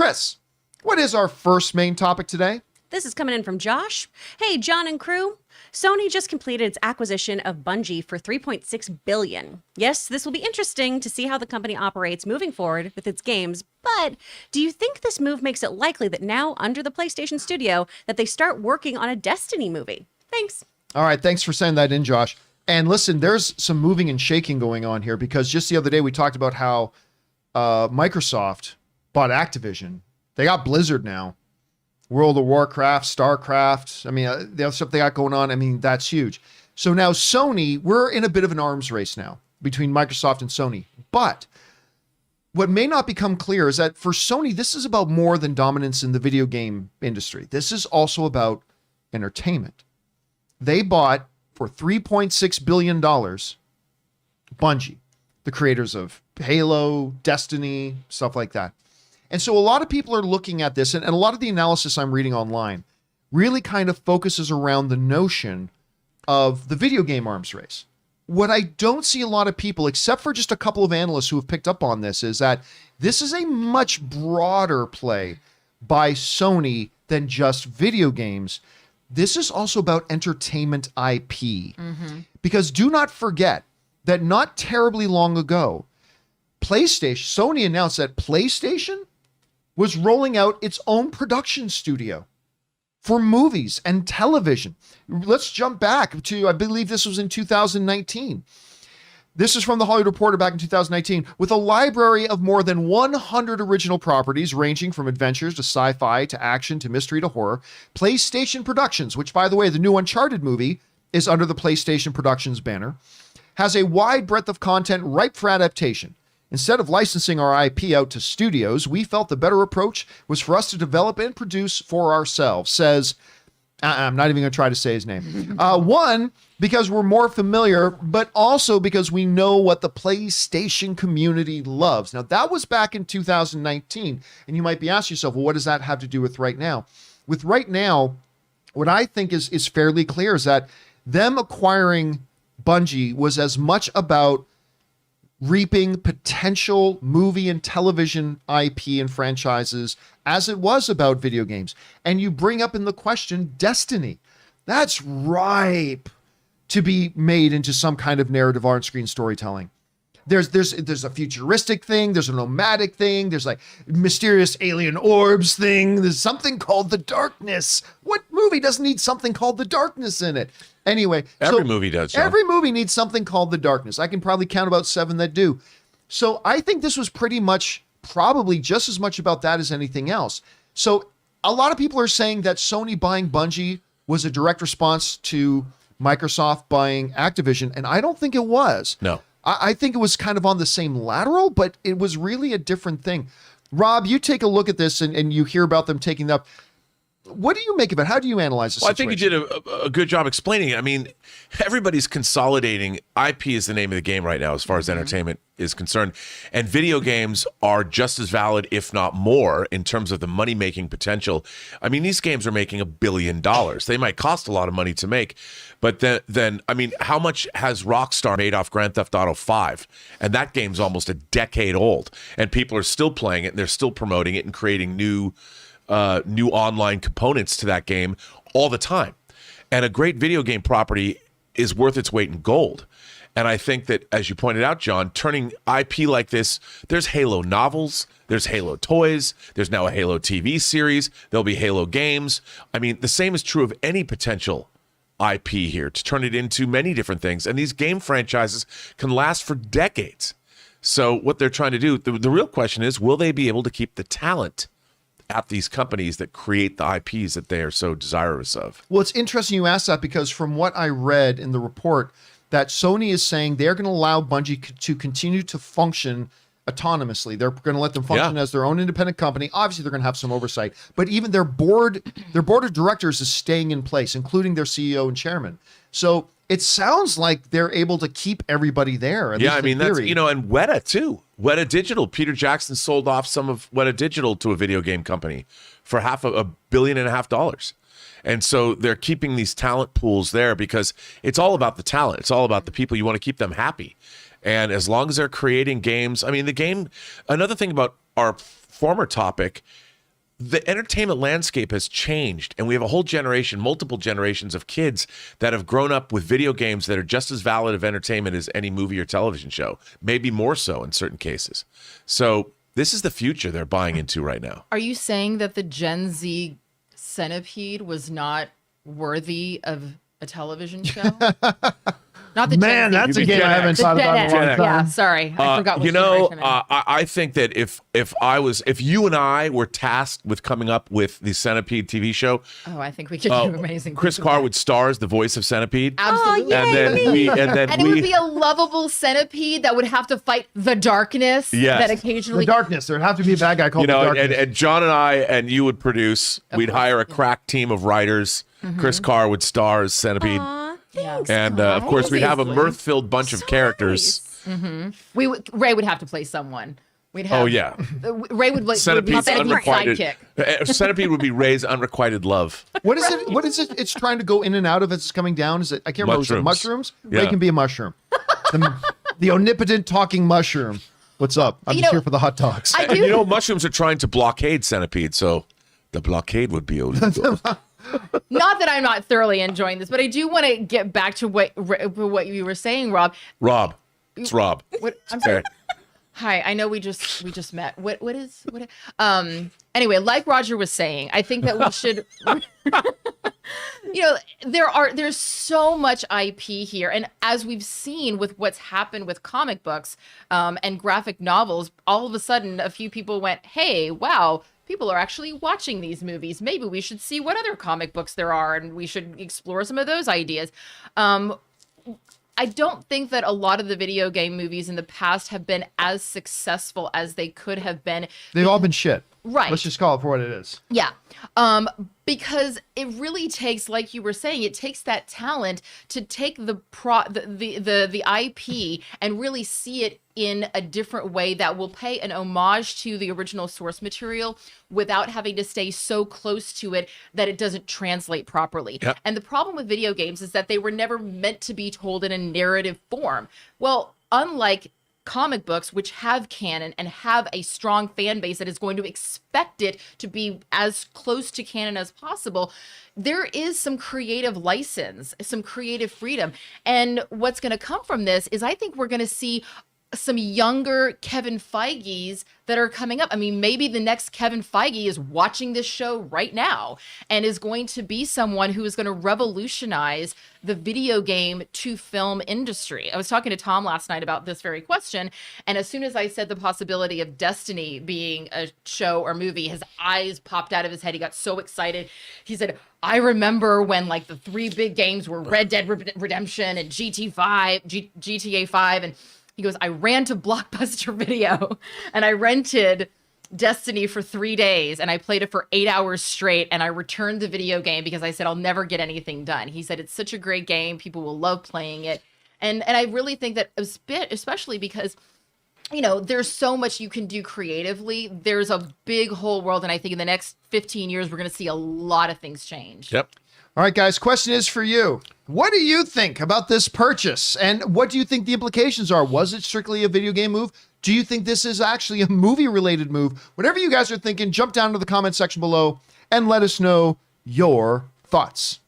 Chris, what is our first main topic today? This is coming in from Josh. Hey, John and crew. Sony just completed its acquisition of Bungie for $3.6 billion. Yes, this will be interesting to see how the company operates moving forward with its games, but do you think this move makes it likely that now, under the PlayStation Studio, that they start working on a Destiny movie? Thanks. All right, thanks for sending that in, Josh. And listen, there's some moving and shaking going on here because just the other day we talked about how Microsoft bought Activision. They got Blizzard now. World of Warcraft, StarCraft. I mean, the other stuff they got going on, I mean, that's huge. So now Sony, we're in a bit of an arms race now between Microsoft and Sony. But what may not become clear is that for Sony, this is about more than dominance in the video game industry. This is also about entertainment. They bought for $3.6 billion Bungie, the creators of Halo, Destiny, stuff like that. And so a lot of people are looking at this, and a lot of the analysis I'm reading online really kind of focuses around the notion of the video game arms race. What I don't see a lot of people, except for just a couple of analysts who have picked up on this, is that this is a much broader play by Sony than just video games. This is also about entertainment IP. Because do not forget that not terribly long ago, Sony announced that PlayStation was rolling out its own production studio for movies and television. Let's jump back to, I believe this was in 2019. This is from the Hollywood Reporter back in 2019. With a library of more than 100 original properties ranging from adventures to sci-fi to action to mystery to horror, PlayStation Productions, which by the way, the new Uncharted movie is under the PlayStation Productions banner, has a wide breadth of content ripe for adaptation. Instead of licensing our IP out to studios, we felt the better approach was for us to develop and produce for ourselves, says, I'm not even going to try to say his name. One, because we're more familiar, but also because we know what the PlayStation community loves. Now, that was back in 2019, and you might be asking yourself, well, what does that have to do with right now? With right now, what I think is fairly clear is that them acquiring Bungie was as much about reaping potential movie and television IP and franchises as it was about video games. And you bring up in the question Destiny. That's ripe to be made into some kind of narrative on-screen storytelling. There's a futuristic thing, there's a nomadic thing, there's like mysterious alien orbs thing, there's something called the darkness. What movie doesn't need something called the darkness in it? Anyway, every movie does. John. Every movie needs something called the darkness. I can probably count about 7 that do. So I think this was pretty much probably just as much about that as anything else. So a lot of people are saying that Sony buying Bungie was a direct response to Microsoft buying Activision, and I don't think it was. No. I think it was kind of on the same lateral, but it was really a different thing. Rob, you take a look at this and you hear about them taking it up. What do you make of it? How do you analyze this situation? I think you did a good job explaining it. I mean, everybody's consolidating. IP is the name of the game right now as far as entertainment is concerned. And video games are just as valid, if not more, in terms of the money-making potential. I mean, these games are making $1 billion. They might cost a lot of money to make. But then, I mean, how much has Rockstar made off Grand Theft Auto 5? And that game's almost a decade old. And people are still playing it, and they're still promoting it and creating new online components to that game all the time. And a great video game property is worth its weight in gold. And I think that, as you pointed out, John, turning IP like this, there's Halo novels, there's Halo toys, there's now a Halo TV series, there'll be Halo games. I mean, the same is true of any potential IP here, to turn it into many different things. And these game franchises can last for decades. So what they're trying to do, the real question is, will they be able to keep the talent at these companies that create the IPs that they are so desirous of? Well, it's interesting you asked that, because from what I read in the report, that Sony is saying they're going to allow Bungie to continue to function autonomously. They're going to let them function as their own independent company. Obviously, they're going to have some oversight, but even their board of directors is staying in place, including their CEO and chairman. So it sounds like they're able to keep everybody there. Yeah, I mean, that's, and Weta too. Weta Digital. Peter Jackson sold off some of Weta Digital to a video game company for $500 million. And so they're keeping these talent pools there because it's all about the talent. It's all about the people. You want to keep them happy. And as long as they're creating games, I mean, another thing about our former topic, the entertainment landscape has changed, and we have a whole generation, multiple generations of kids that have grown up with video games that are just as valid of entertainment as any movie or television show, maybe more so in certain cases. So this is the future they're buying into right now. Are you saying that the Gen Z Centipede was not worthy of a television show? Not the Man, Gen Z. that's a You game I Gen haven't X. thought Gen about in a X. long Gen X. time. Yeah, sorry. I forgot what You know, generation I'm in. I think that if you and I were tasked with coming up with the Centipede TV show, Oh, I think we could do amazing Chris things with Carr would stars the voice of Centipede, Absolutely. and then it would we. be a lovable centipede that would have to fight the darkness Yes. that The occasionally darkness. There'd have to be a bad guy called the darkness. and John and I and you would produce. We'd course, hire a crack team of writers. Chris Carr would star as Centipede, Aw, Yeah. thanks, and of course we'd have a Obviously. mirth-filled bunch of characters. Ray would have to play someone. We'd have Oh yeah, Ray would be Centipede's Centipede's unrequited. sidekick. Centipede would be Ray's unrequited love. What is it? What is it? It's trying to go in and out of. It's coming down. Is it? I can't remember. Is it mushrooms? Yeah. Ray can be a mushroom. The omnipotent talking mushroom. What's up? I'm You just know, here for the hot dogs. I And do. you know, mushrooms are trying to blockade Centipede, so the blockade would be illegal. Not that I'm not thoroughly enjoying this, but I do want to get back to what you were saying, Rob. Rob, it's Rob. What I'm sorry. Okay. Hi, I know we just met. Anyway, like Roger was saying, I think that we should there's so much IP here, and as we've seen with what's happened with comic books and graphic novels, all of a sudden a few people went, "Hey, wow, people are actually watching these movies. Maybe we should see what other comic books there are and we should explore some of those ideas." I don't think that a lot of the video game movies in the past have been as successful as they could have been. They've all been shit. Right. Let's just call it for what it is. Yeah. Because it really takes, like you were saying, it takes that talent to take the IP and really see it in a different way that will pay an homage to the original source material without having to stay so close to it that it doesn't translate properly. Yep. And the problem with video games is that they were never meant to be told in a narrative form. Well, unlike comic books, which have canon and have a strong fan base that is going to expect it to be as close to canon as possible, there is some creative license, some creative freedom. And what's going to come from this is I think we're going to see some younger Kevin Feige's that are coming up. I mean, maybe the next Kevin Feige is watching this show right now and is going to be someone who is going to revolutionize the video game to film industry. I was talking to Tom last night about this very question, and as soon as I said the possibility of Destiny being a show or movie, his eyes popped out of his head. He got so excited. He said, "I remember when like the three big games were Red Dead Redemption and GTA 5, and he goes, I ran to Blockbuster Video and I rented Destiny for 3 days and I played it for 8 hours straight, and I returned the video game because I said I'll never get anything done." He said it's such a great game, people will love playing it. And I really think that especially because there's so much you can do creatively. There's a big whole world, and I think in the next 15 years we're going to see a lot of things change. Yep. All right, guys, question is for you. What do you think about this purchase? And what do you think the implications are? Was it strictly a video game move? Do you think this is actually a movie-related move? Whatever you guys are thinking, jump down to the comment section below and let us know your thoughts.